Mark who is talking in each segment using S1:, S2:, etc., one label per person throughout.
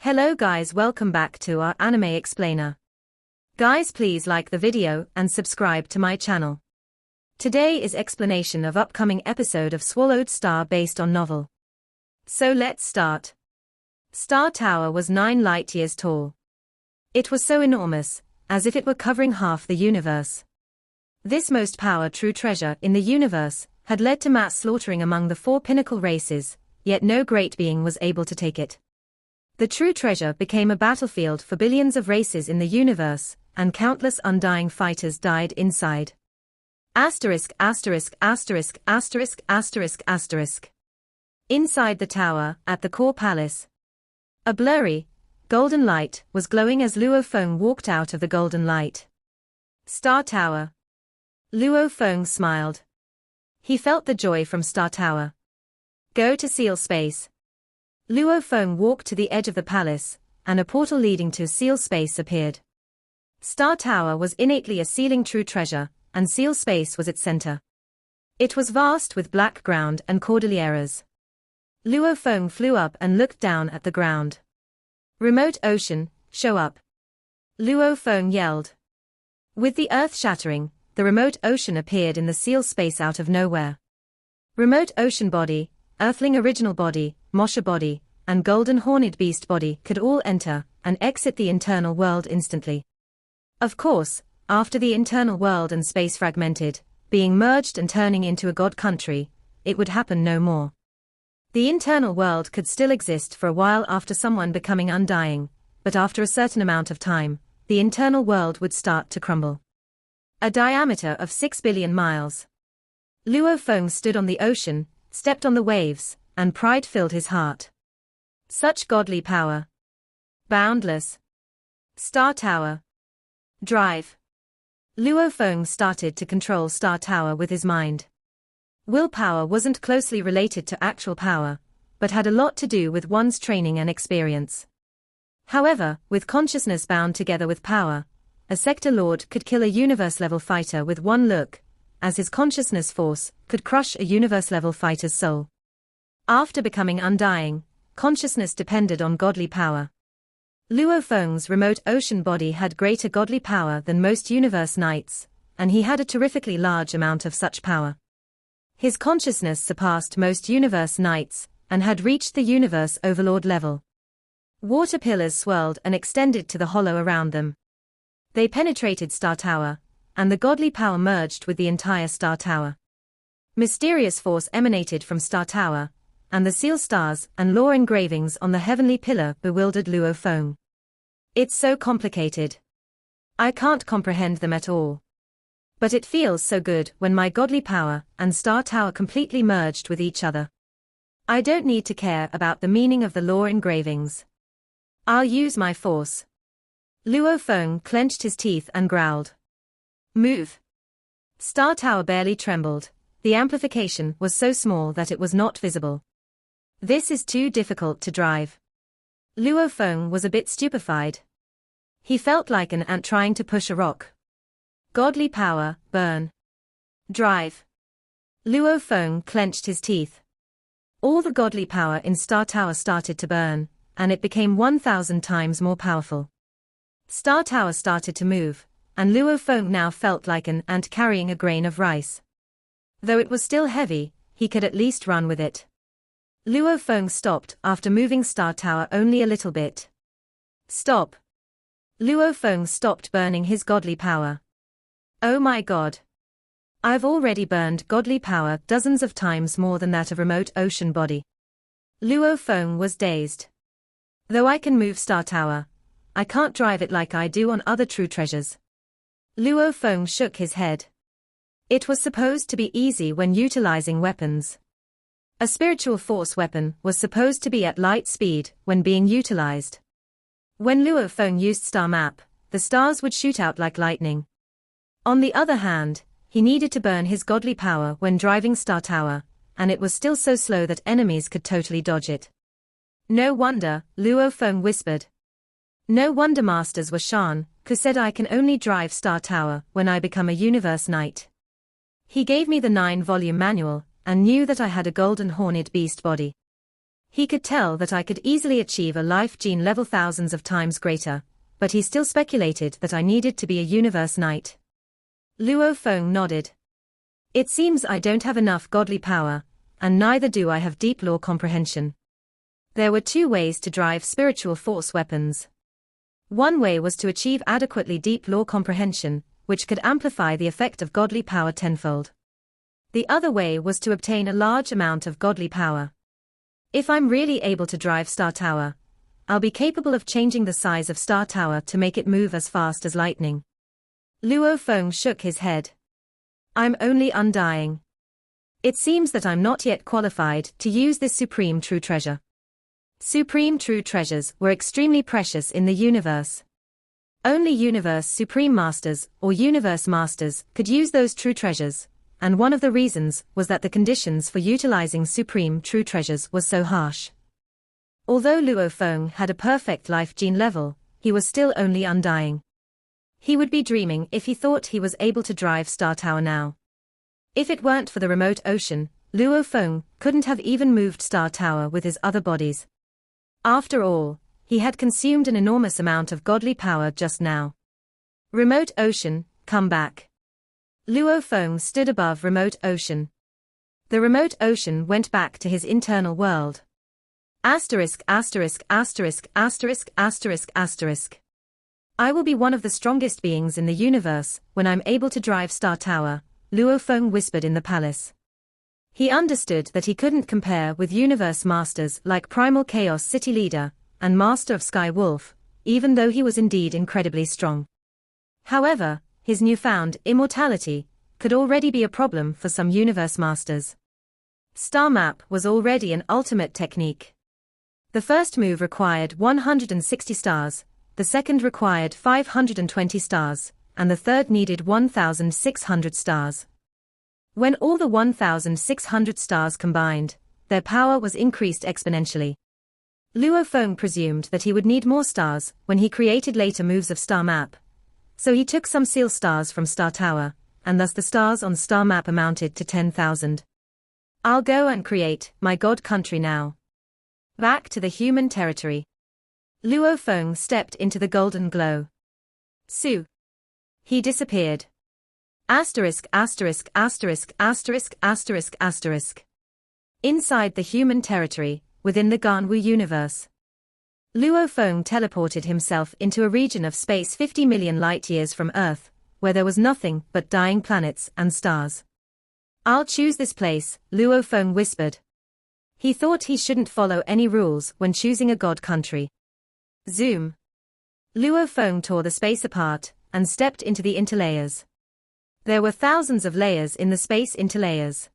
S1: Hello guys, welcome back to our anime explainer. Guys, please like the video and subscribe to my channel. Today is explanation of upcoming episode of Swallowed Star based on novel. So let's start. Star Tower was 9 light years tall. It was so enormous, as if it were covering half the universe. This most power true treasure in the universe had led to mass slaughtering among the 4 pinnacle races, yet no great being was able to take it. The true treasure became a battlefield for billions of races in the universe, and countless undying fighters died inside. Asterisk, asterisk, asterisk, asterisk, asterisk, asterisk. Inside the tower, at the core palace, a blurry, golden light was glowing as Luo Feng walked out of the golden light. Star Tower. Luo Feng smiled. He felt the joy from Star Tower. Go to seal space. Luo Feng walked to the edge of the palace, and a portal leading to seal space appeared. Star Tower was innately a sealing true treasure, and seal space was its center. It was vast with black ground and cordilleras. Luo Feng flew up and looked down at the ground. Remote ocean, show up. Luo Feng yelled. With the earth shattering, the remote ocean appeared in the seal space out of nowhere. Remote ocean body, earthling original body, Mosha body, and golden horned beast body could all enter and exit the internal world instantly. Of course, after the internal world and space fragmented, being merged and turning into a god country, it would happen no more. The internal world could still exist for a while after someone becoming undying, but after a certain amount of time, the internal world would start to crumble. A diameter of 6 billion miles. Luo Feng stood on the ocean, stepped on the waves, and pride filled his heart. Such godly power. Boundless. Star Tower. Drive. Luo Feng started to control Star Tower with his mind. Willpower wasn't closely related to actual power, but had a lot to do with one's training and experience. However, with consciousness bound together with power, a sector lord could kill a universe-level fighter with one look, as his consciousness force could crush a universe-level fighter's soul. After becoming undying, consciousness depended on godly power. Luo Feng's remote ocean body had greater godly power than most universe knights, and he had a terrifically large amount of such power. His consciousness surpassed most universe knights, and had reached the universe overlord level. Water pillars swirled and extended to the hollow around them. They penetrated Star Tower, and the godly power merged with the entire Star Tower. Mysterious force emanated from Star Tower, and the seal stars and lore engravings on the heavenly pillar bewildered Luo Feng. It's so complicated. I can't comprehend them at all. But it feels so good when my godly power and Star Tower completely merged with each other. I don't need to care about the meaning of the lore engravings. I'll use my force. Luo Feng clenched his teeth and growled. Move. Star Tower barely trembled. The amplification was so small that it was not visible. This is too difficult to drive. Luo Feng was a bit stupefied. He felt like an ant trying to push a rock. Godly power, burn. Drive. Luo Feng clenched his teeth. All the godly power in Star Tower started to burn, and it became 1,000 times more powerful. Star Tower started to move, and Luo Feng now felt like an ant carrying a grain of rice. Though it was still heavy, he could at least run with it. Luo Feng stopped after moving Star Tower only a little bit. Stop. Luo Feng stopped burning his godly power. Oh my god. I've already burned godly power dozens of times more than that of remote ocean body. Luo Feng was dazed. Though I can move Star Tower, I can't drive it like I do on other true treasures. Luo Feng shook his head. It was supposed to be easy when utilizing weapons. A spiritual force weapon was supposed to be at light speed when being utilized. When Luo Feng used Star Map, the stars would shoot out like lightning. On the other hand, he needed to burn his godly power when driving Star Tower, and it was still so slow that enemies could totally dodge it. No wonder, Luo Feng whispered. No wonder masters were Shan, who said I can only drive Star Tower when I become a universe knight. He gave me the 9-volume manual, and knew that I had a golden horned beast body. He could tell that I could easily achieve a life gene level thousands of times greater, but he still speculated that I needed to be a universe knight. Luo Feng nodded. It seems I don't have enough godly power, and neither do I have deep law comprehension. There were two ways to drive spiritual force weapons. One way was to achieve adequately deep law comprehension, which could amplify the effect of godly power tenfold. The other way was to obtain a large amount of godly power. If I'm really able to drive Star Tower, I'll be capable of changing the size of Star Tower to make it move as fast as lightning. Luo Feng shook his head. I'm only undying. It seems that I'm not yet qualified to use this supreme true treasure. Supreme true treasures were extremely precious in the universe. Only universe supreme masters or universe masters could use those true treasures, and one of the reasons was that the conditions for utilizing supreme true treasures was so harsh. Although Luo Feng had a perfect life gene level, he was still only undying. He would be dreaming if he thought he was able to drive Star Tower now. If it weren't for the remote ocean, Luo Feng couldn't have even moved Star Tower with his other bodies. After all, he had consumed an enormous amount of godly power just now. Remote ocean, come back. Luo Feng stood above remote ocean. The remote ocean went back to his internal world. Asterisk asterisk asterisk asterisk asterisk asterisk. I will be one of the strongest beings in the universe when I'm able to drive Star Tower, Luo Feng whispered in the palace. He understood that he couldn't compare with universe masters like Primal Chaos City Leader and Master of Sky Wolf, even though he was indeed incredibly strong. However, his newfound immortality could already be a problem for some universe masters. Star Map was already an ultimate technique. The first move required 160 stars, the second required 520 stars, and the third needed 1,600 stars. When all the 1,600 stars combined, their power was increased exponentially. Luo Feng presumed that he would need more stars when he created later moves of Star Map, so he took some seal stars from Star Tower, and thus the stars on Star Map amounted to 10,000. I'll go and create my god country now. Back to the human territory. Luo Feng stepped into the golden glow. Su. He disappeared. Asterisk asterisk asterisk asterisk asterisk asterisk. Inside the human territory, within the Ganwu universe. Luo Feng teleported himself into a region of space 50 million light-years from Earth, where there was nothing but dying planets and stars. I'll choose this place, Luo Feng whispered. He thought he shouldn't follow any rules when choosing a god country. Zoom. Luo Feng tore the space apart and stepped into the interlayers. There were thousands of layers in the space interlayers.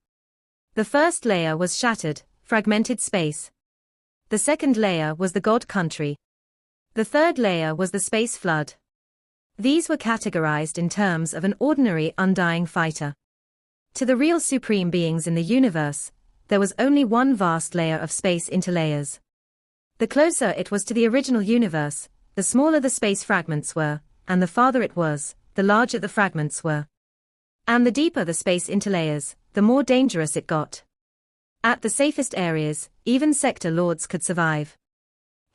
S1: The first layer was shattered, fragmented space. The second layer was the god country. The third layer was the space flood. These were categorized in terms of an ordinary undying fighter. To the real supreme beings in the universe, there was only one vast layer of space interlayers. The closer it was to the original universe, the smaller the space fragments were, and the farther it was, the larger the fragments were. And the deeper the space interlayers, the more dangerous it got. At the safest areas, even sector lords could survive.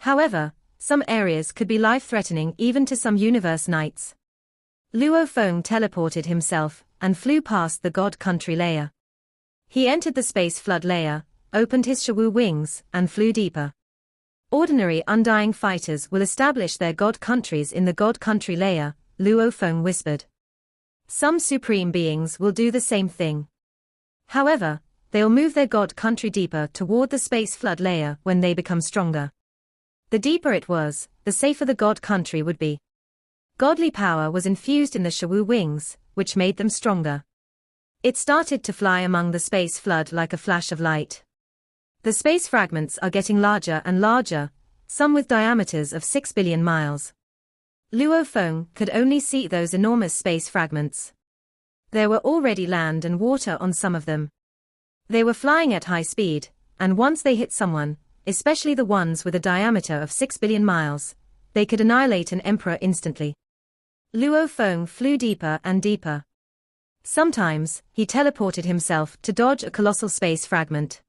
S1: However, some areas could be life-threatening even to some universe knights. Luo Feng teleported himself and flew past the god country layer. He entered the space flood layer, opened his Shawu wings, and flew deeper. Ordinary undying fighters will establish their god countries in the god country layer, Luo Feng whispered. Some supreme beings will do the same thing. However, they'll move their god country deeper toward the space flood layer when they become stronger. The deeper it was, the safer the god country would be. Godly power was infused in the Shawu wings, which made them stronger. It started to fly among the space flood like a flash of light. The space fragments are getting larger and larger, some with diameters of 6 billion miles. Luo Feng could only see those enormous space fragments. There were already land and water on some of them. They were flying at high speed, and once they hit someone, especially the ones with a diameter of 6 billion miles, they could annihilate an emperor instantly. Luo Feng flew deeper and deeper. Sometimes, he teleported himself to dodge a colossal space fragment.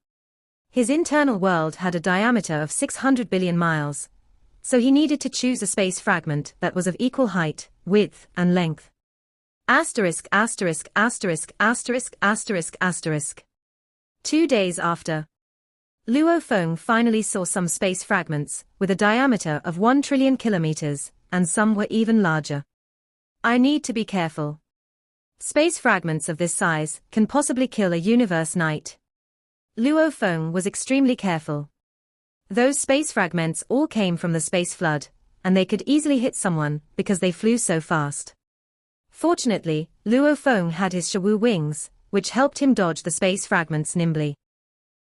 S1: His internal world had a diameter of 600 billion miles, so he needed to choose a space fragment that was of equal height, width, and length. Asterisk asterisk asterisk asterisk asterisk asterisk. 2 days after, Luo Feng finally saw some space fragments with a diameter of 1 trillion kilometers, and some were even larger. I need to be careful. Space fragments of this size can possibly kill a universe knight. Luo Feng was extremely careful. Those space fragments all came from the space flood, and they could easily hit someone because they flew so fast. Fortunately, Luo Feng had his Shawu wings, which helped him dodge the space fragments nimbly.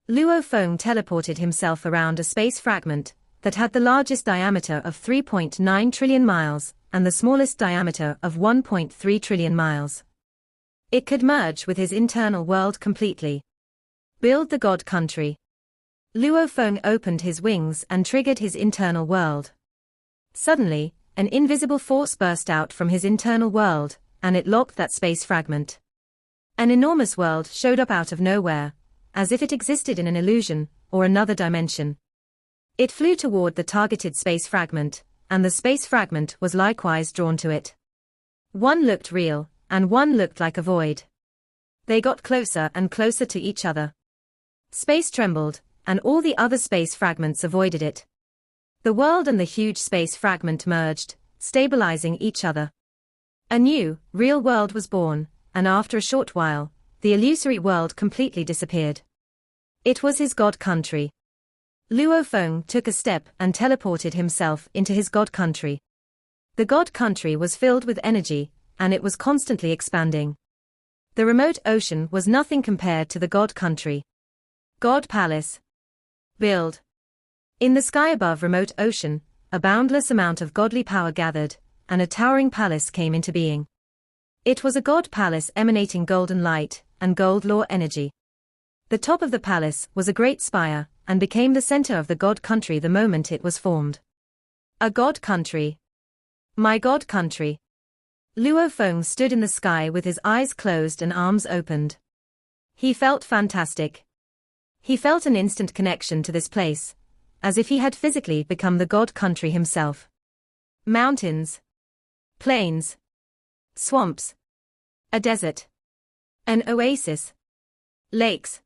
S1: Luo Feng teleported himself around a space fragment that had the largest diameter of 3.9 trillion miles and the smallest diameter of 1.3 trillion miles. It could merge with his internal world completely. Build the God Country. Luo Feng opened his wings and triggered his internal world. Suddenly, an invisible force burst out from his internal world, and it locked that space fragment. An enormous world showed up out of nowhere, as if it existed in an illusion or another dimension. It flew toward the targeted space fragment, and the space fragment was likewise drawn to it. One looked real, and one looked like a void. They got closer and closer to each other. Space trembled, and all the other space fragments avoided it. The world and the huge space fragment merged, stabilizing each other. A new, real world was born, and after a short while, the illusory world completely disappeared. It was his God Country. Luo Feng took a step and teleported himself into his God Country. The God Country was filled with energy, and it was constantly expanding. The remote ocean was nothing compared to the God Country. God Palace. Build. In the sky above remote ocean, a boundless amount of godly power gathered, and a towering palace came into being. It was a god palace emanating golden light and gold law energy. The top of the palace was a great spire, and became the center of the God Country the moment it was formed. A God Country. My God Country. Luo Feng stood in the sky with his eyes closed and arms opened. He felt fantastic. He felt an instant connection to this place, as if he had physically become the God Country himself. Mountains. Plains. Swamps. A desert. An oasis. Lakes.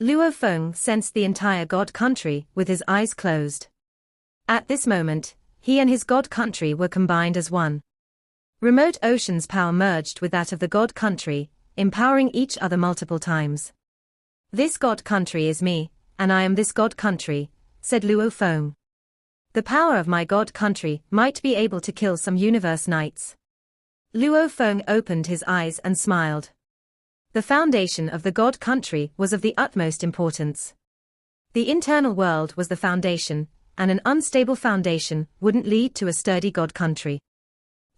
S1: Luo Feng sensed the entire God Country with his eyes closed. At this moment, he and his God Country were combined as one. Remote ocean's power merged with that of the God Country, empowering each other multiple times. This God Country is me, and I am this God Country, said Luo Feng. The power of my God Country might be able to kill some universe knights. Luo Feng opened his eyes and smiled. The foundation of the God Country was of the utmost importance. The internal world was the foundation, and an unstable foundation wouldn't lead to a sturdy God Country.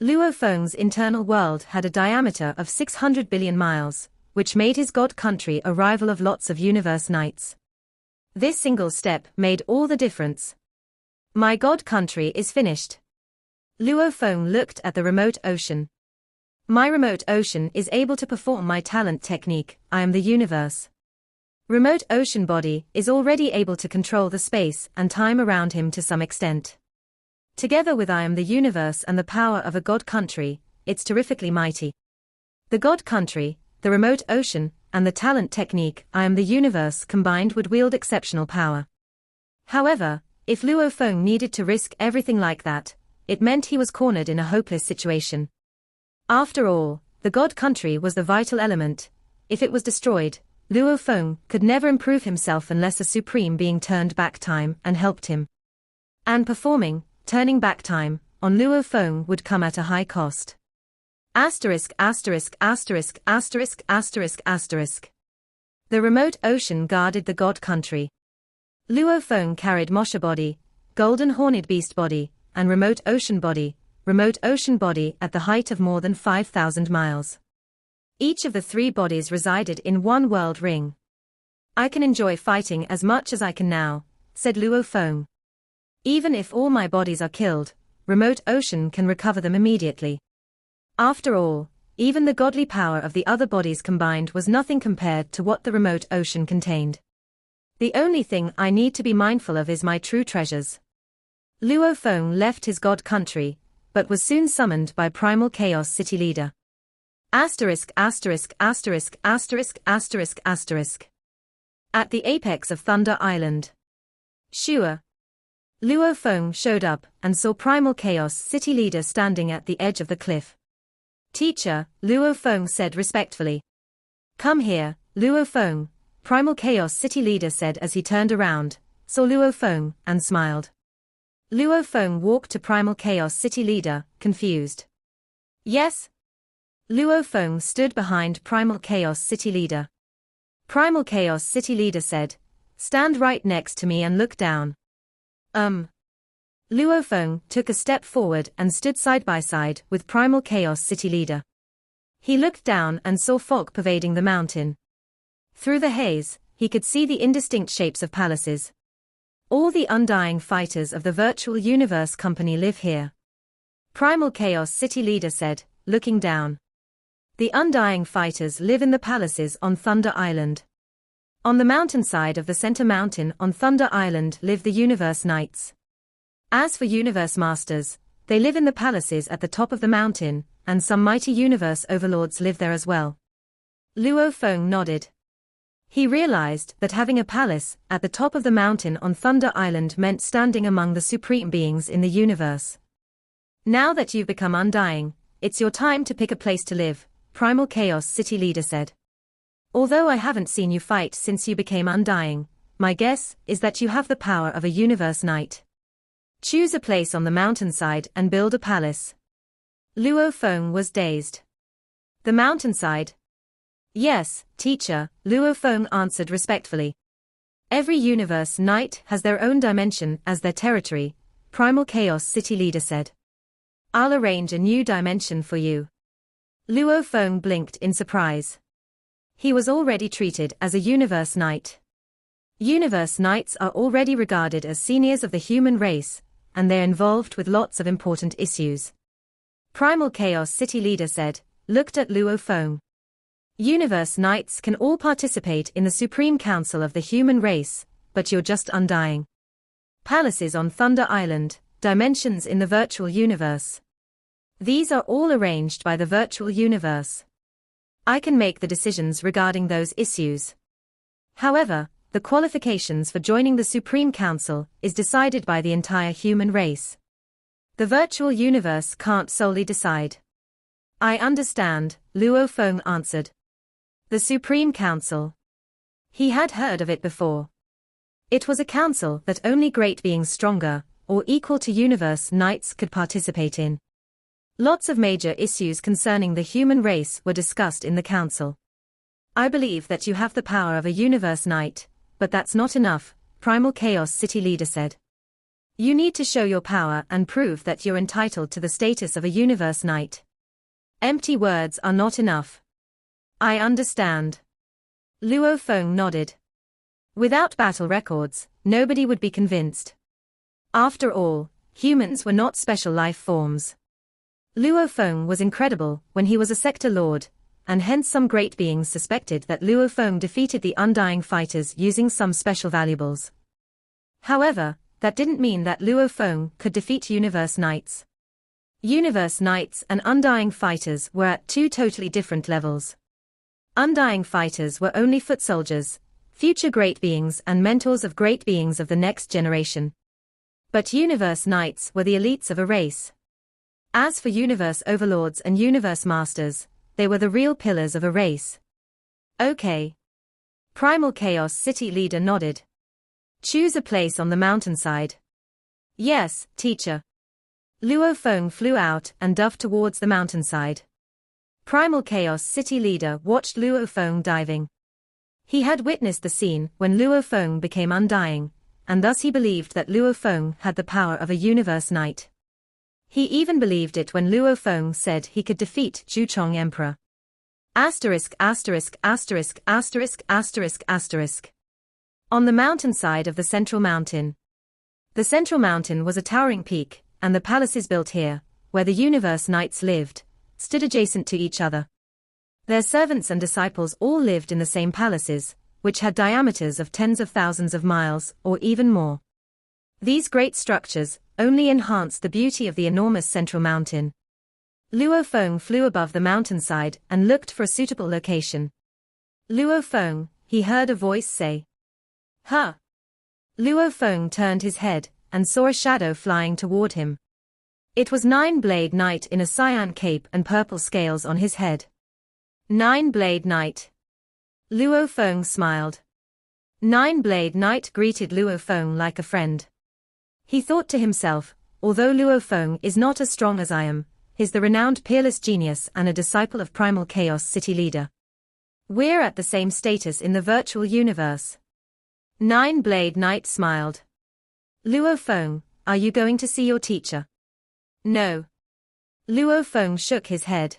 S1: Luo Feng's internal world had a diameter of 600 billion miles, which made his God Country a rival of lots of universe knights. This single step made all the difference. My God Country is finished. Luo Feng looked at the remote ocean. My remote ocean is able to perform my talent technique, I am the universe. Remote ocean body is already able to control the space and time around him to some extent. Together with I am the universe and the power of a God Country, it's terrifically mighty. The God Country, the remote ocean, and the talent technique I am the universe combined would wield exceptional power. However, if Luo Feng needed to risk everything like that, it meant he was cornered in a hopeless situation. After all, the God Country was the vital element. If it was destroyed, Luo Feng could never improve himself unless a supreme being turned back time and helped him. And turning back time, on Luo Feng would come at a high cost. Asterisk asterisk asterisk asterisk asterisk asterisk. The remote ocean guarded the God Country. Luo Feng carried Mosha body, golden horned beast body, and remote ocean body at the height of more than 5,000 miles. Each of the three bodies resided in one world ring. I can enjoy fighting as much as I can now, said Luo Feng. Even if all my bodies are killed, remote ocean can recover them immediately. After all, even the godly power of the other bodies combined was nothing compared to what the remote ocean contained. The only thing I need to be mindful of is my true treasures. Luo Feng left his god country, but was soon summoned by Primal Chaos city leader. Asterisk asterisk asterisk asterisk asterisk asterisk. At the apex of Thunder Island. Shua. Luo Feng showed up and saw Primal Chaos city leader standing at the edge of the cliff. Teacher, Luo Feng said respectfully. Come here, Luo Feng, Primal Chaos city leader said as he turned around, saw Luo Feng, and smiled. Luo Feng walked to Primal Chaos city leader, confused. Yes? Luo Feng stood behind Primal Chaos city leader. Primal Chaos city leader said, stand right next to me and look down. Luo Feng took a step forward and stood side by side with Primal Chaos city leader. He looked down and saw fog pervading the mountain. Through the haze, he could see the indistinct shapes of palaces. All the undying fighters of the virtual universe company live here. Primal Chaos city leader said, looking down. The undying fighters live in the palaces on Thunder Island. On the mountainside of the center mountain on Thunder Island live the Universe Knights. As for Universe Masters, they live in the palaces at the top of the mountain, and some mighty universe overlords live there as well. Luo Feng nodded. He realized that having a palace at the top of the mountain on Thunder Island meant standing among the supreme beings in the universe. Now that you've become undying, it's your time to pick a place to live, Primal Chaos city leader said. Although I haven't seen you fight since you became undying, my guess is that you have the power of a universe knight. Choose a place on the mountainside and build a palace. Luo Feng was dazed. The mountainside? Yes, teacher, Luo Feng answered respectfully. Every universe knight has their own dimension as their territory, Primal Chaos city leader said. I'll arrange a new dimension for you. Luo Feng blinked in surprise. He was already treated as a universe knight. Universe knights are already regarded as seniors of the human race, and they're involved with lots of important issues. Primal Chaos city leader said, looked at Luo Feng. Universe knights can all participate in the Supreme Council of the human race, but you're just undying. Palaces on Thunder Island, dimensions in the virtual universe. These are all arranged by the virtual universe. I can make the decisions regarding those issues. However, the qualifications for joining the Supreme Council is decided by the entire human race. The virtual universe can't solely decide. I understand, Luo Feng answered. The Supreme Council. He had heard of it before. It was a council that only great beings stronger, or equal to universe knights could participate in. Lots of major issues concerning the human race were discussed in the council. I believe that you have the power of a universe knight, but that's not enough, Primal Chaos city leader said. You need to show your power and prove that you're entitled to the status of a universe knight. Empty words are not enough. I understand. Luo Feng nodded. Without battle records, nobody would be convinced. After all, humans were not special life forms. Luo Feng was incredible when he was a sector lord, and hence some great beings suspected that Luo Feng defeated the undying fighters using some special valuables. However, that didn't mean that Luo Feng could defeat universe knights. Universe knights and undying fighters were at two totally different levels. Undying fighters were only foot soldiers, future great beings and mentors of great beings of the next generation. But universe knights were the elites of a race. As for universe overlords and universe masters, they were the real pillars of a race. Okay. Primal Chaos city leader nodded. Choose a place on the mountainside. Yes, teacher. Luo Feng flew out and dove towards the mountainside. Primal Chaos city leader watched Luo Feng diving. He had witnessed the scene when Luo Feng became undying, and thus he believed that Luo Feng had the power of a universe knight. He even believed it when Luo Feng said he could defeat Zhuchong Emperor. Asterisk asterisk asterisk asterisk asterisk asterisk. On the mountainside of the central mountain. The central mountain was a towering peak, and the palaces built here, where the universe knights lived, stood adjacent to each other. Their servants and disciples all lived in the same palaces, which had diameters of tens of thousands of miles, or even more. These great structures only enhanced the beauty of the enormous central mountain. Luo Feng flew above the mountainside and looked for a suitable location. Luo Feng, he heard a voice say. Huh! Luo Feng turned his head and saw a shadow flying toward him. It was Nine-Blade Knight in a cyan cape and purple scales on his head. Nine-Blade Knight. Luo Feng smiled. Nine-Blade Knight greeted Luo Feng like a friend. He thought to himself, although Luo Feng is not as strong as I am, he's the renowned peerless genius and a disciple of Primal Chaos City Leader. We're at the same status in the virtual universe. Nine-Blade Knight smiled. Luo Feng, are you going to see your teacher? No. Luo Feng shook his head.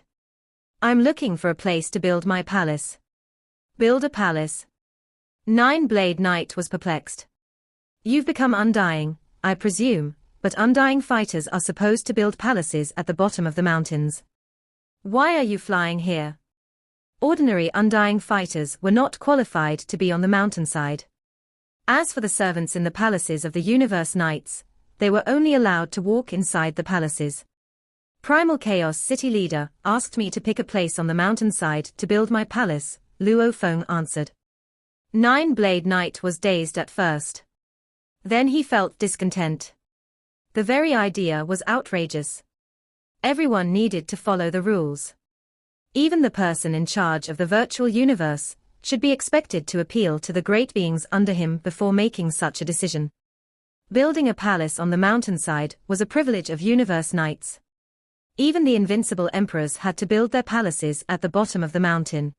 S1: I'm looking for a place to build my palace. Build a palace? Nine-Blade Knight was perplexed. You've become undying, I presume, but undying fighters are supposed to build palaces at the bottom of the mountains. Why are you flying here? Ordinary undying fighters were not qualified to be on the mountainside. As for the servants in the palaces of the Universe Knights, they were only allowed to walk inside the palaces. Primal Chaos City Leader asked me to pick a place on the mountainside to build my palace, Luo Feng answered. Nine-Blade Knight was dazed at first. Then he felt discontent. The very idea was outrageous. Everyone needed to follow the rules. Even the person in charge of the virtual universe should be expected to appeal to the great beings under him before making such a decision. Building a palace on the mountainside was a privilege of Universe Knights. Even the invincible emperors had to build their palaces at the bottom of the mountain.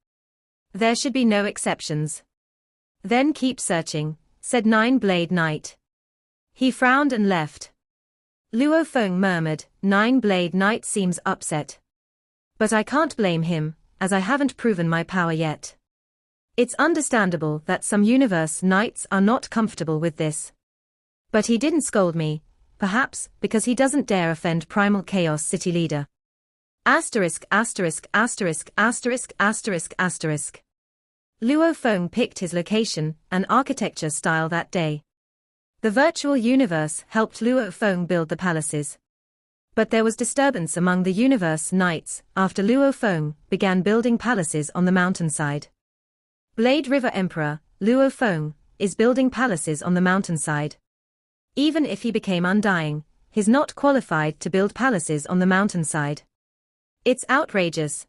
S1: There should be no exceptions. Then keep searching, said Nine-Blade Knight. He frowned and left. Luo Feng murmured, Nine-Blade Knight seems upset. But I can't blame him, as I haven't proven my power yet. It's understandable that some Universe Knights are not comfortable with this. But he didn't scold me, perhaps because he doesn't dare offend Primal Chaos City Leader. Asterisk asterisk asterisk asterisk asterisk asterisk. Luo Feng picked his location and architecture style that day. The virtual universe helped Luo Feng build the palaces. But there was disturbance among the Universe Knights after Luo Feng began building palaces on the mountainside. Blade River Emperor, Luo Feng, is building palaces on the mountainside. Even if he became undying, he's not qualified to build palaces on the mountainside. It's outrageous.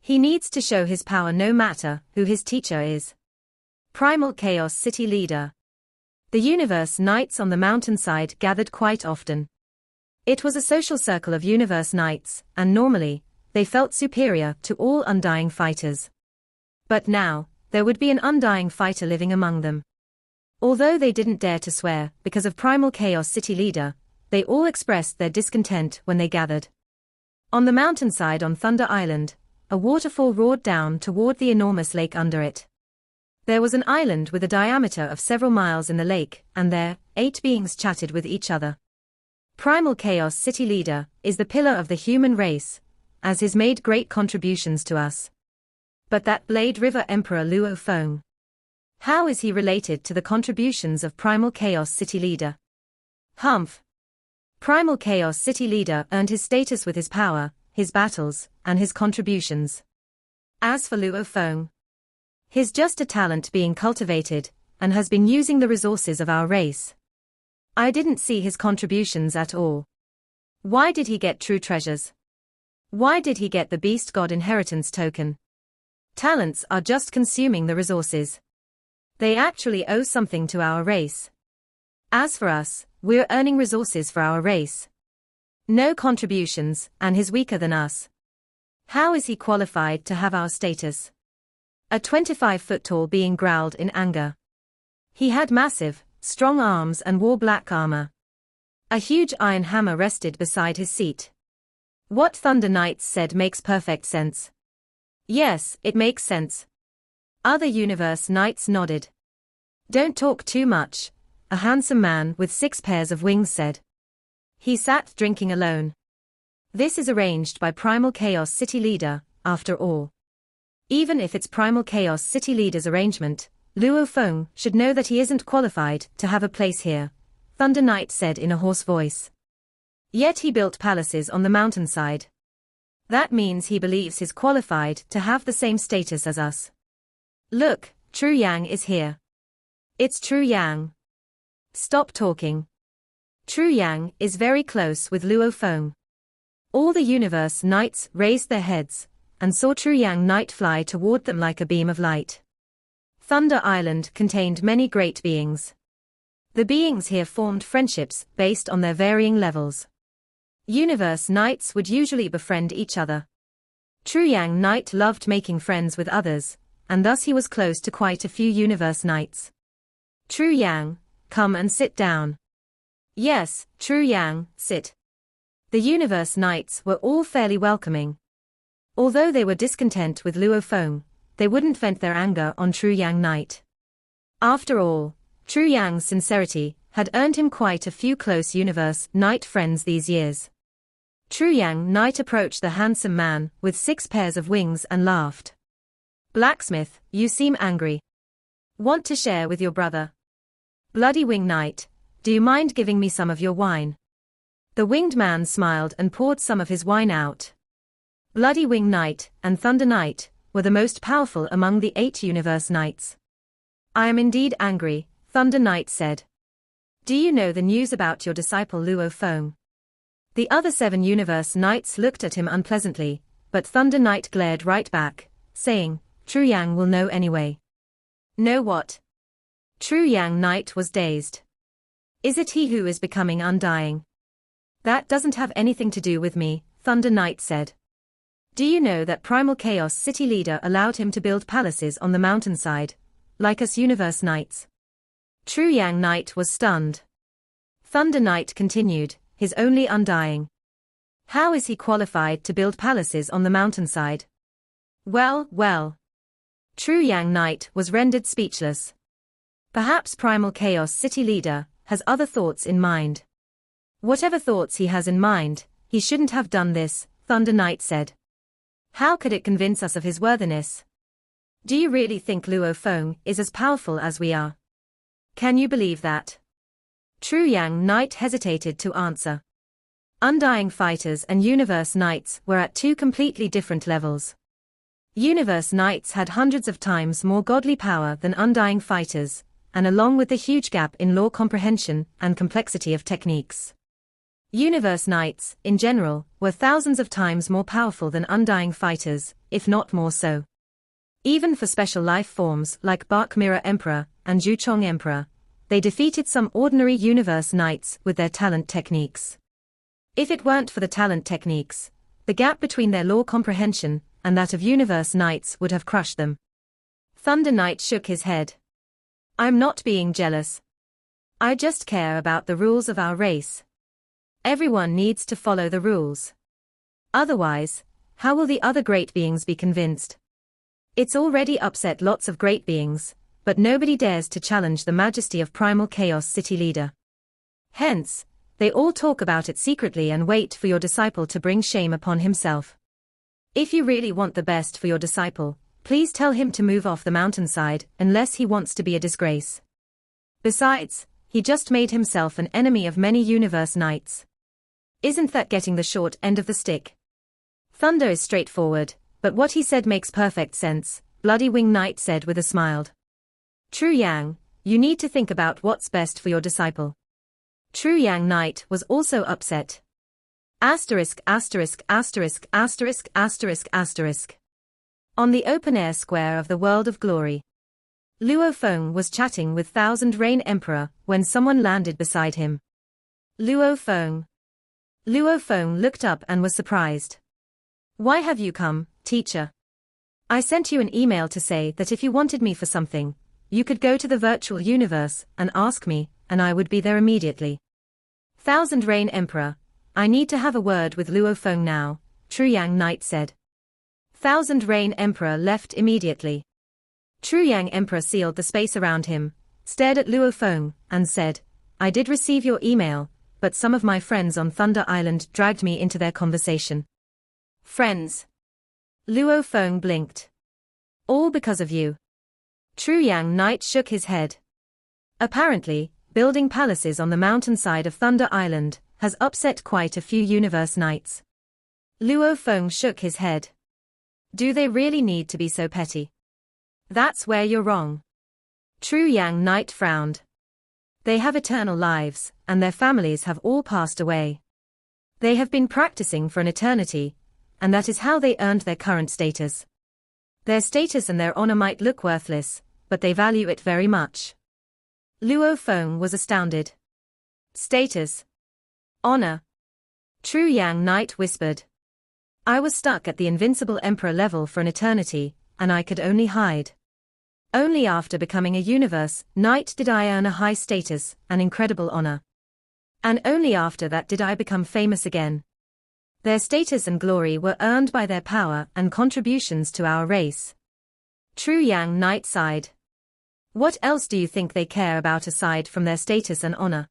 S1: He needs to show his power no matter who his teacher is. Primal Chaos City Leader. The Universe Knights on the mountainside gathered quite often. It was a social circle of Universe Knights, and normally, they felt superior to all undying fighters. But now, there would be an undying fighter living among them. Although they didn't dare to swear because of Primal Chaos City Leader, they all expressed their discontent when they gathered. On the mountainside on Thunder Island, a waterfall roared down toward the enormous lake under it. There was an island with a diameter of several miles in the lake, and there, 8 beings chatted with each other. Primal Chaos City Leader is the pillar of the human race, as he's made great contributions to us. But that Blade River Emperor Luo Feng. How is he related to the contributions of Primal Chaos City Leader? Humph. Primal Chaos City Leader earned his status with his power, his battles, and his contributions. As for Luo Feng, he's just a talent being cultivated, and has been using the resources of our race. I didn't see his contributions at all. Why did he get true treasures? Why did he get the Beast God inheritance token? Talents are just consuming the resources. They actually owe something to our race. As for us, we're earning resources for our race. No contributions, and he's weaker than us. How is he qualified to have our status? A 25-foot-tall being growled in anger. He had massive, strong arms and wore black armor. A huge iron hammer rested beside his seat. What Thunder Knights said makes perfect sense. Yes, it makes sense. Other Universe Knights nodded. Don't talk too much, a handsome man with 6 pairs of wings said. He sat drinking alone. This is arranged by Primal Chaos City Leader, after all. Even if it's Primal Chaos City Leader's arrangement, Luo Feng should know that he isn't qualified to have a place here, Thunder Knight said in a hoarse voice. Yet he built palaces on the mountainside. That means he believes he's qualified to have the same status as us. Look, Tru Yang is here. It's Tru Yang. Stop talking. Tru Yang is very close with Luo Feng. All the universe knights raised their heads and saw Tru Yang Knight fly toward them like a beam of light. Thunder Island contained many great beings. The beings here formed friendships based on their varying levels. Universe Knights would usually befriend each other. Tru Yang Knight loved making friends with others, and thus he was close to quite a few Universe Knights. Tru Yang, come and sit down. Yes, Tru Yang, sit. The Universe Knights were all fairly welcoming. Although they were discontent with Luo Feng, they wouldn't vent their anger on Tru Yang Knight. After all, Tru Yang's sincerity had earned him quite a few close Universe Knight friends these years. Tru Yang Knight approached the handsome man with 6 pairs of wings and laughed. Blacksmith, you seem angry. Want to share with your brother? Bloody Wing Knight, do you mind giving me some of your wine? The winged man smiled and poured some of his wine out. Bloody Wing Knight and Thunder Knight were the most powerful among the 8 Universe Knights. I am indeed angry, Thunder Knight said. Do you know the news about your disciple Luo Feng? The other 7 Universe Knights looked at him unpleasantly, but Thunder Knight glared right back, saying, Tru Yang will know anyway. Know what? Tru Yang Knight was dazed. Is it he who is becoming undying? That doesn't have anything to do with me, Thunder Knight said. Do you know that Primal Chaos City Leader allowed him to build palaces on the mountainside, like us Universe Knights? Tru Yang Knight was stunned. Thunder Knight continued, his only undying. How is he qualified to build palaces on the mountainside? Well, well. Tru Yang Knight was rendered speechless. Perhaps Primal Chaos City Leader has other thoughts in mind. Whatever thoughts he has in mind, he shouldn't have done this, Thunder Knight said. How could it convince us of his worthiness? Do you really think Luo Feng is as powerful as we are? Can you believe that? Tru Yang Knight hesitated to answer. Undying Fighters and Universe Knights were at 2 completely different levels. Universe Knights had hundreds of times more godly power than Undying Fighters, and along with the huge gap in lore comprehension and complexity of techniques. Universe Knights, in general, were thousands of times more powerful than Undying Fighters, if not more so. Even for special life forms like Bark Mirror Emperor and Juchong Emperor, they defeated some ordinary Universe Knights with their talent techniques. If it weren't for the talent techniques, the gap between their lore comprehension and that of Universe Knights would have crushed them. Thunder Knight shook his head. I'm not being jealous. I just care about the rules of our race. Everyone needs to follow the rules. Otherwise, how will the other great beings be convinced? It's already upset lots of great beings, but nobody dares to challenge the majesty of Primal Chaos City Leader. Hence, they all talk about it secretly and wait for your disciple to bring shame upon himself. If you really want the best for your disciple, please tell him to move off the mountainside unless he wants to be a disgrace. Besides, he just made himself an enemy of many Universe Knights. Isn't that getting the short end of the stick? Thunder is straightforward, but what he said makes perfect sense, Bloody Wing Knight said with a smile. Tru Yang, you need to think about what's best for your disciple. Tru Yang Knight was also upset. Asterisk asterisk asterisk asterisk asterisk asterisk. On the open-air square of the World of Glory, Luo Feng was chatting with Thousand Rain Emperor when someone landed beside him. Luo Feng. Luo Feng looked up and was surprised. Why have you come, teacher? I sent you an email to say that if you wanted me for something, you could go to the virtual universe and ask me, and I would be there immediately. Thousand Rain Emperor, I need to have a word with Luo Feng now, Tru Yang Knight said. Thousand Rain Emperor left immediately. Tru Yang Emperor sealed the space around him, stared at Luo Feng, and said, I did receive your email, but some of my friends on Thunder Island dragged me into their conversation. Friends? Luo Feng blinked. All because of you. True Yang Knight shook his head. Apparently, building palaces on the mountainside of Thunder Island has upset quite a few universe knights. Luo Feng shook his head. Do they really need to be so petty? That's where you're wrong. True Yang Knight frowned. They have eternal lives, and their families have all passed away. They have been practicing for an eternity, and that is how they earned their current status. Their status and their honor might look worthless, but they value it very much. Luo Feng was astounded. Status. Honor. True Yang Knight whispered. I was stuck at the invincible emperor level for an eternity, and I could only hide. Only after becoming a universe knight did I earn a high status and incredible honor. And only after that did I become famous again. Their status and glory were earned by their power and contributions to our race. True Yang Knight sighed. What else do you think they care about aside from their status and honor?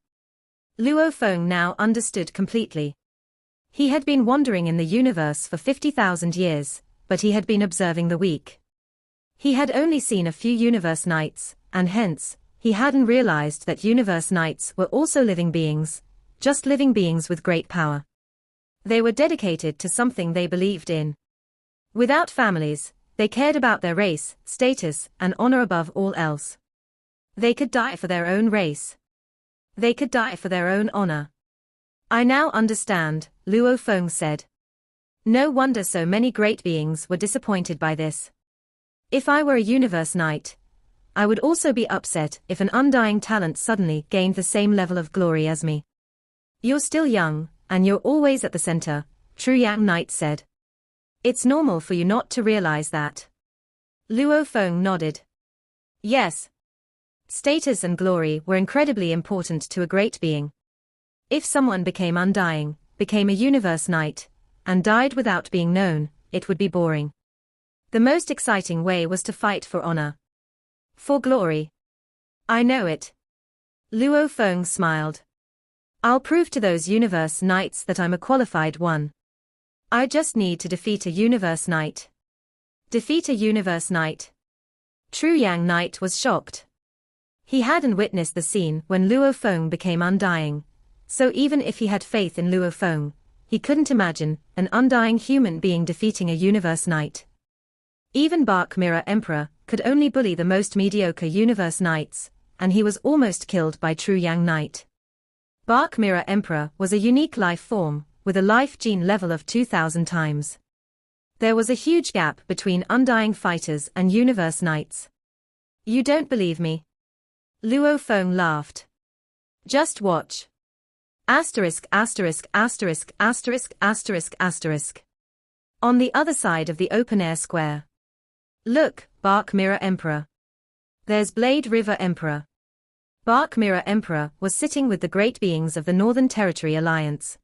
S1: Luo Feng now understood completely. He had been wandering in the universe for 50,000 years, but he had been observing the weak. He had only seen a few universe knights, and hence, he hadn't realized that universe knights were also living beings, just living beings with great power. They were dedicated to something they believed in. Without families, they cared about their race, status, and honor above all else. They could die for their own race. They could die for their own honor. I now understand, Luo Feng said. No wonder so many great beings were disappointed by this. If I were a universe knight, I would also be upset if an undying talent suddenly gained the same level of glory as me. You're still young, and you're always at the center, True Yang Knight said. It's normal for you not to realize that. Luo Feng nodded. Yes. Status and glory were incredibly important to a great being. If someone became undying, became a universe knight, and died without being known, it would be boring. The most exciting way was to fight for honor. For glory. I know it. Luo Feng smiled. I'll prove to those universe knights that I'm a qualified one. I just need to defeat a universe knight. Defeat a universe knight. True Yang Knight was shocked. He hadn't witnessed the scene when Luo Feng became undying, so even if he had faith in Luo Feng, he couldn't imagine an undying human being defeating a universe knight. Even Bark Mirror Emperor could only bully the most mediocre universe knights, and he was almost killed by True Yang Knight. Bark Mirror Emperor was a unique life form, with a life gene level of 2,000 times. There was a huge gap between undying fighters and universe knights. You don't believe me? Luo Feng laughed. Just watch. Asterisk asterisk asterisk asterisk asterisk asterisk. On the other side of the open-air square. Look, Bark Mirror Emperor. There's Blade River Emperor. Bark Mirror Emperor was sitting with the great beings of the Northern Territory Alliance.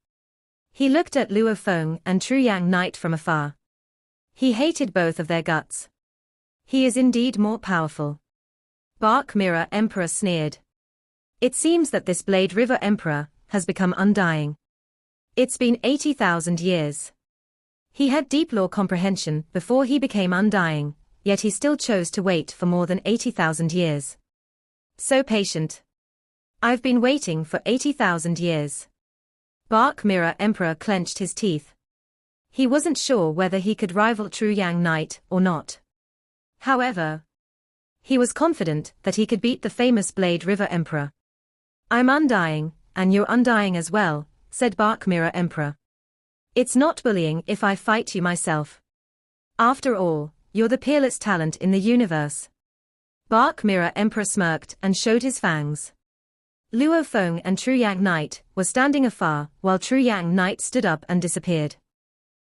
S1: He looked at Luo Feng and True Yang Knight from afar. He hated both of their guts. He is indeed more powerful. Bark Mirror Emperor sneered. It seems that this Blade River Emperor has become undying. It's been 80,000 years. He had deep law comprehension before he became undying, yet he still chose to wait for more than 80,000 years. So patient. I've been waiting for 80,000 years. Bark Mirror Emperor clenched his teeth. He wasn't sure whether he could rival True Yang Knight or not. However, he was confident that he could beat the famous Blade River Emperor. I'm undying, and you're undying as well, said Bark Mirror Emperor. It's not bullying if I fight you myself. After all, you're the peerless talent in the universe. Bark Mirror Emperor smirked and showed his fangs. Luo Feng and True Yang Knight were standing afar, while True Yang Knight stood up and disappeared.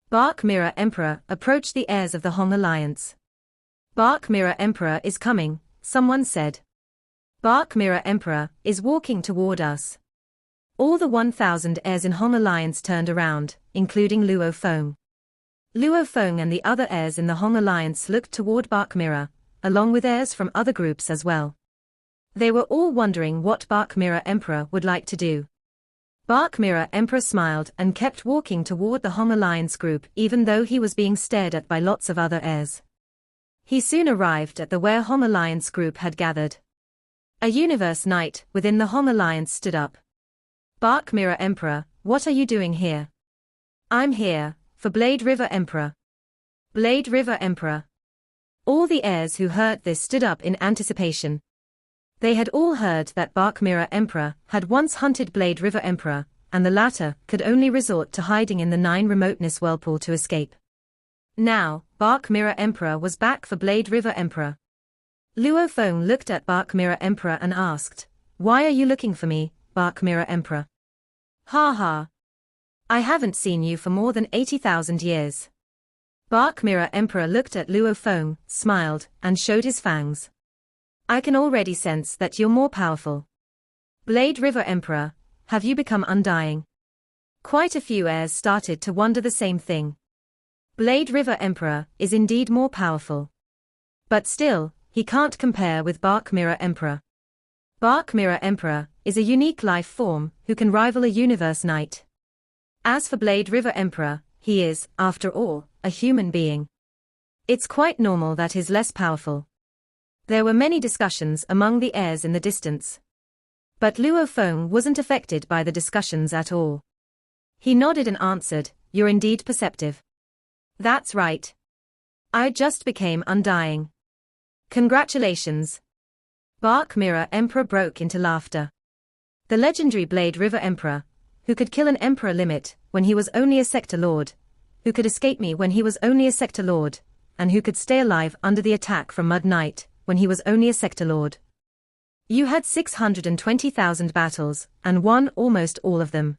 S1: Bark Mirror Emperor approached the heirs of the Hong Alliance. Bark Mirror Emperor is coming, someone said. Bark Mirror Emperor is walking toward us. All the 1,000 heirs in Hong Alliance turned around, including Luo Feng. Luo Feng and the other heirs in the Hong Alliance looked toward Bark Mirror, along with heirs from other groups as well. They were all wondering what Bark Mirror Emperor would like to do. Bark Mirror Emperor smiled and kept walking toward the Hong Alliance group even though he was being stared at by lots of other heirs. He soon arrived at the where Hom Alliance group had gathered. A universe knight within the Hom Alliance stood up. Bark Mirror Emperor, what are you doing here? I'm here, for Blade River Emperor. Blade River Emperor. All the heirs who heard this stood up in anticipation. They had all heard that Bark Mirror Emperor had once hunted Blade River Emperor, and the latter could only resort to hiding in the 9 remoteness whirlpool to escape. Now, Bark Mirror Emperor was back for Blade River Emperor. Luo Feng looked at Bark Mirror Emperor and asked, "Why are you looking for me, Bark Mirror Emperor?" "Ha ha. I haven't seen you for more than 80,000 years." Bark Mirror Emperor looked at Luo Feng, smiled, and showed his fangs. "I can already sense that you're more powerful. Blade River Emperor, have you become undying?" Quite a few heirs started to wonder the same thing. Blade River Emperor is indeed more powerful. But still, he can't compare with Bark Mirror Emperor. Bark Mirror Emperor is a unique life form who can rival a universe knight. As for Blade River Emperor, he is, after all, a human being. It's quite normal that he's less powerful. There were many discussions among the heirs in the distance. But Luo Feng wasn't affected by the discussions at all. He nodded and answered, "You're indeed perceptive." "That's right. I just became undying. Congratulations." Bark Mirror Emperor broke into laughter. The legendary Blade River Emperor, who could kill an emperor limit when he was only a sector lord, who could escape me when he was only a sector lord, and who could stay alive under the attack from Mud Knight when he was only a sector lord. You had 620,000 battles, and won almost all of them.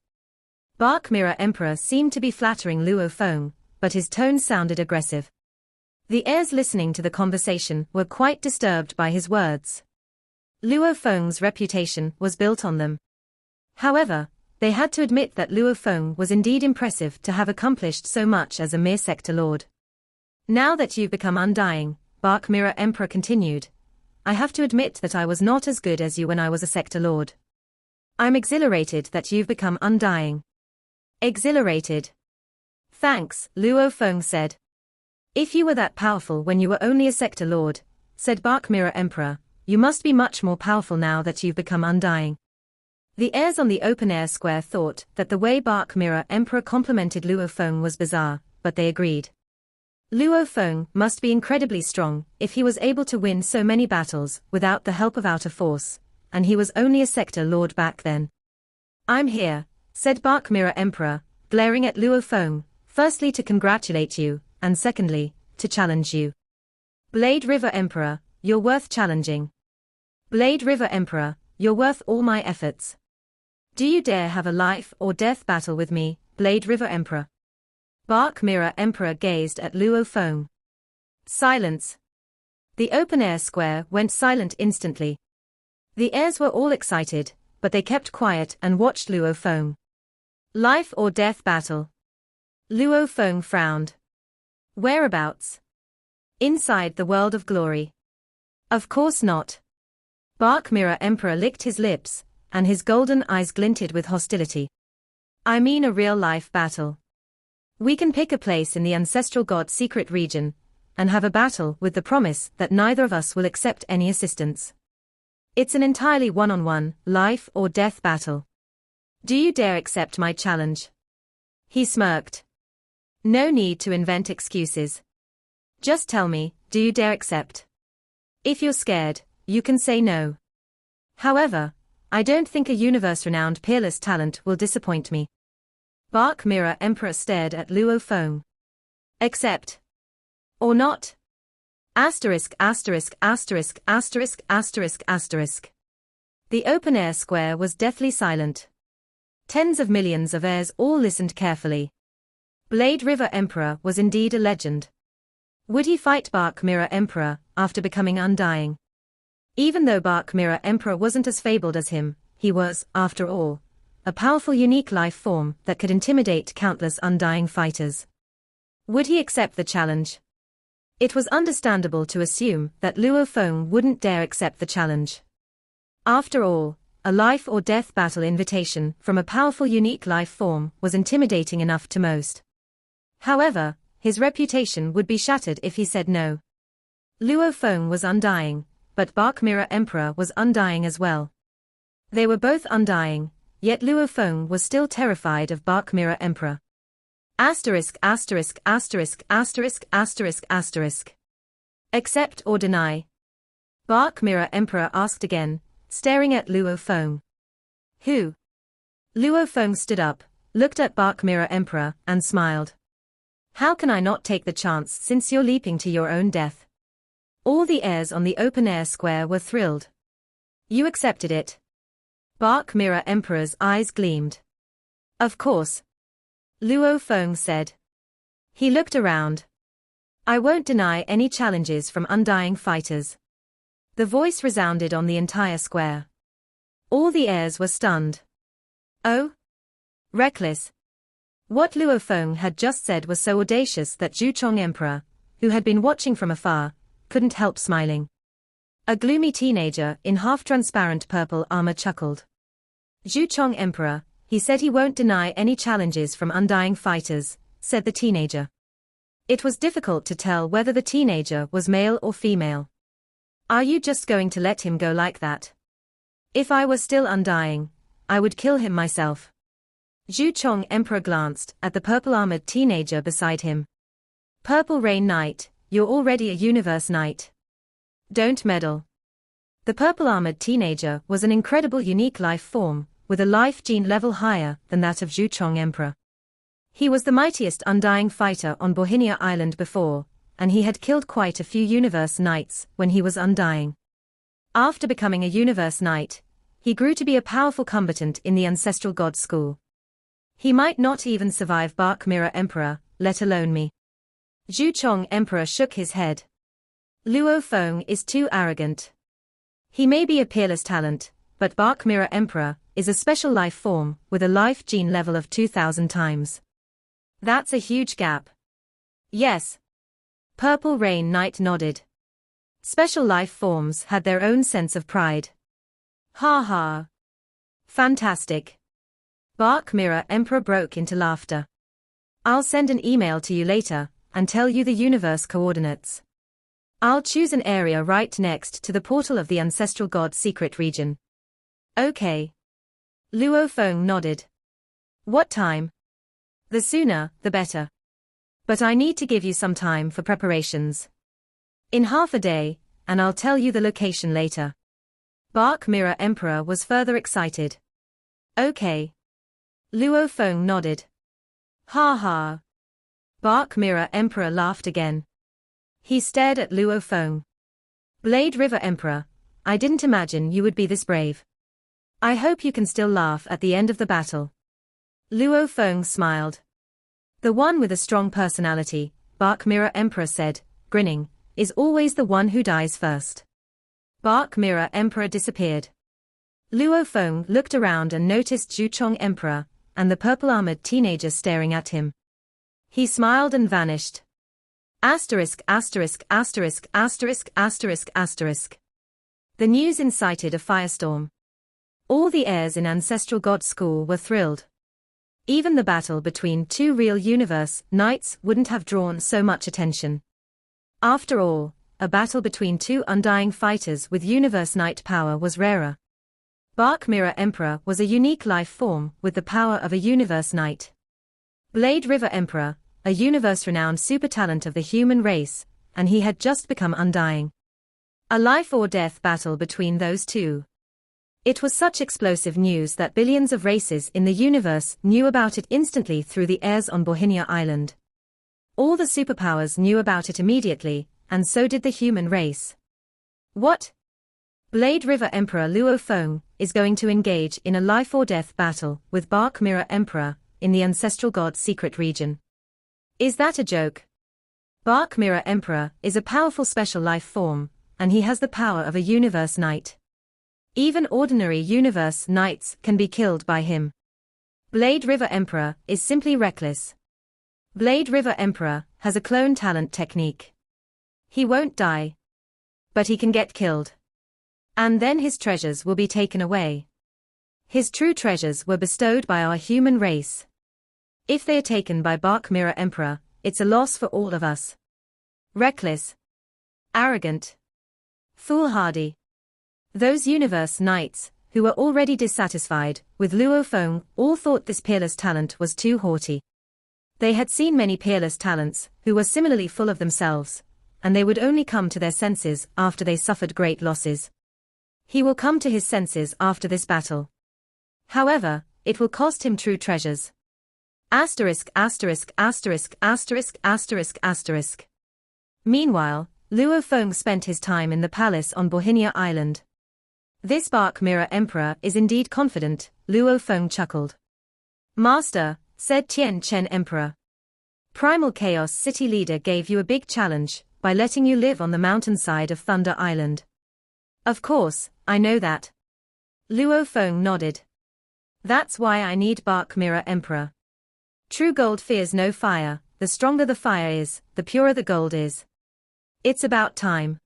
S1: Bark Mirror Emperor seemed to be flattering Luo Feng, but his tone sounded aggressive. The heirs listening to the conversation were quite disturbed by his words. Luo Feng's reputation was built on them. However, they had to admit that Luo Feng was indeed impressive to have accomplished so much as a mere sector lord. "Now that you've become undying," Bark Mirror Emperor continued, "I have to admit that I was not as good as you when I was a sector lord. I'm exhilarated that you've become undying." "Exhilarated? Thanks," Luo Feng said. "If you were that powerful when you were only a sector lord," said Bark Mirror Emperor, "you must be much more powerful now that you've become undying." The heirs on the open-air square thought that the way Bark Mirror Emperor complimented Luo Feng was bizarre, but they agreed. Luo Feng must be incredibly strong if he was able to win so many battles without the help of outer force, and he was only a sector lord back then. "I'm here," said Bark Mirror Emperor, glaring at Luo Feng, "firstly to congratulate you, and secondly, to challenge you. Blade River Emperor, you're worth challenging. Blade River Emperor, you're worth all my efforts. Do you dare have a life or death battle with me, Blade River Emperor?" Bark Mirror Emperor gazed at Luo Feng. Silence. The open-air square went silent instantly. The heirs were all excited, but they kept quiet and watched Luo Feng. Life or death battle? Luo Feng frowned. Whereabouts? Inside the world of glory. Of course not. Bark Mirror Emperor licked his lips, and his golden eyes glinted with hostility. I mean a real-life battle. We can pick a place in the ancestral god secret region, and have a battle with the promise that neither of us will accept any assistance. It's an entirely one-on-one, life or death battle. Do you dare accept my challenge? He smirked. No need to invent excuses. Just tell me, do you dare accept? If you're scared, you can say no. However, I don't think a universe-renowned peerless talent will disappoint me. Bark Mirror Emperor stared at Luo Feng. Accept. Or not? Asterisk asterisk asterisk asterisk asterisk asterisk. The open-air square was deathly silent. Tens of millions of heirs all listened carefully. Blade River Emperor was indeed a legend. Would he fight Bark Mirror Emperor after becoming undying? Even though Bark Mirror Emperor wasn't as fabled as him, he was, after all, a powerful unique life form that could intimidate countless undying fighters. Would he accept the challenge? It was understandable to assume that Luo Feng wouldn't dare accept the challenge. After all, a life or death battle invitation from a powerful unique life form was intimidating enough to most. However, his reputation would be shattered if he said no. Luo Feng was undying, but Bark Mirror Emperor was undying as well. They were both undying, yet Luo Feng was still terrified of Bark Mirror Emperor. Asterisk asterisk asterisk asterisk asterisk asterisk. Accept or deny? Bark Mirror Emperor asked again, staring at Luo Feng. Who? Luo Feng stood up, looked at Bark Mirror Emperor, and smiled. How can I not take the chance since you're leaping to your own death? All the heirs on the open-air square were thrilled. You accepted it? Bark Mirror Emperor's eyes gleamed. Of course. Luo Feng said. He looked around. I won't deny any challenges from undying fighters. The voice resounded on the entire square. All the heirs were stunned. Oh? Reckless. What Luo Feng had just said was so audacious that Zhu Chong Emperor, who had been watching from afar, couldn't help smiling. A gloomy teenager in half-transparent purple armor chuckled. Zhu Chong Emperor, he said he won't deny any challenges from undying fighters, said the teenager. It was difficult to tell whether the teenager was male or female. Are you just going to let him go like that? If I were still undying, I would kill him myself. Zhu Chong Emperor glanced at the purple-armored teenager beside him. Purple Rain Knight, you're already a universe knight. Don't meddle. The purple-armored teenager was an incredible unique life form, with a life gene level higher than that of Zhu Chong Emperor. He was the mightiest undying fighter on Bohinia Island before, and he had killed quite a few universe knights when he was undying. After becoming a universe knight, he grew to be a powerful combatant in the ancestral god school. He might not even survive Bark Mirror Emperor, let alone me. Zhu Chong Emperor shook his head. Luo Feng is too arrogant. He may be a peerless talent, but Bark Mirror Emperor is a special life form with a life gene level of 2,000 times. That's a huge gap. Yes. Purple Rain Knight nodded. Special life forms had their own sense of pride. Ha ha. Fantastic. Bark Mirror Emperor broke into laughter. I'll send an email to you later, and tell you the universe coordinates. I'll choose an area right next to the portal of the ancestral god secret region. Okay. Luo Feng nodded. What time? The sooner, the better. But I need to give you some time for preparations. In half a day, and I'll tell you the location later. Bark Mirror Emperor was further excited. Okay. Luo Feng nodded. Ha ha. Bark Mirror Emperor laughed again. He stared at Luo Feng. Blade River Emperor, I didn't imagine you would be this brave. I hope you can still laugh at the end of the battle. Luo Feng smiled. The one with a strong personality, Bark Mirror Emperor said, grinning, is always the one who dies first. Bark Mirror Emperor disappeared. Luo Feng looked around and noticed Zhu Chong Emperor, and the purple-armored teenager staring at him. He smiled and vanished. Asterisk asterisk asterisk asterisk asterisk asterisk. The news incited a firestorm. All the heirs in Ancestral God School were thrilled. Even the battle between two real universe knights wouldn't have drawn so much attention. After all, a battle between two undying fighters with universe knight power was rarer. Bark Mirror Emperor was a unique life form with the power of a universe knight. Blade River Emperor, a universe-renowned super talent of the human race, and he had just become undying. A life-or-death battle between those two. It was such explosive news that billions of races in the universe knew about it instantly through the heirs on Bohinia Island. All the superpowers knew about it immediately, and so did the human race. What? Blade River Emperor Luo Feng is going to engage in a life-or-death battle with Bark Mirror Emperor in the Ancestral God secret region. Is that a joke? Bark Mirror Emperor is a powerful special life form, and he has the power of a universe knight. Even ordinary universe knights can be killed by him. Blade River Emperor is simply reckless. Blade River Emperor has a clone talent technique. He won't die. But he can get killed. And then his treasures will be taken away. His true treasures were bestowed by our human race. If they are taken by Bark Mirror Emperor, it's a loss for all of us. Reckless. arrogant, foolhardy. Those universe knights, who were already dissatisfied with Luo Feng, all thought this peerless talent was too haughty. They had seen many peerless talents, who were similarly full of themselves, and they would only come to their senses after they suffered great losses. He will come to his senses after this battle. However, it will cost him true treasures. Asterisk asterisk asterisk asterisk asterisk asterisk. Meanwhile, Luo Feng spent his time in the palace on Bohinia Island. This Bark Mirror Emperor is indeed confident, Luo Feng chuckled. Master, said Tian Chen Emperor. Primal Chaos City Leader gave you a big challenge by letting you live on the mountainside of Thunder Island. Of course, I know that. Luo Feng nodded. That's why I need Bark Mirror Emperor. True gold fears no fire, the stronger the fire is, the purer the gold is. It's about time.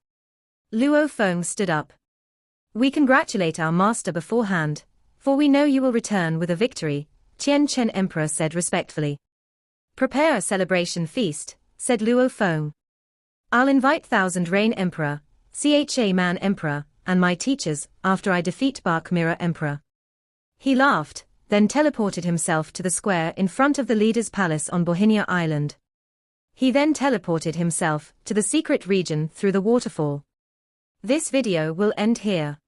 S1: Luo Feng stood up. We congratulate our master beforehand, for we know you will return with a victory, Tian Chen Emperor said respectfully. Prepare a celebration feast, said Luo Feng. I'll invite Thousand Rain Emperor, Cha Man Emperor, and my teachers, after I defeat Bark Mirror Emperor. He laughed, then teleported himself to the square in front of the leader's palace on Bohinia Island. He then teleported himself to the secret region through the waterfall. This video will end here.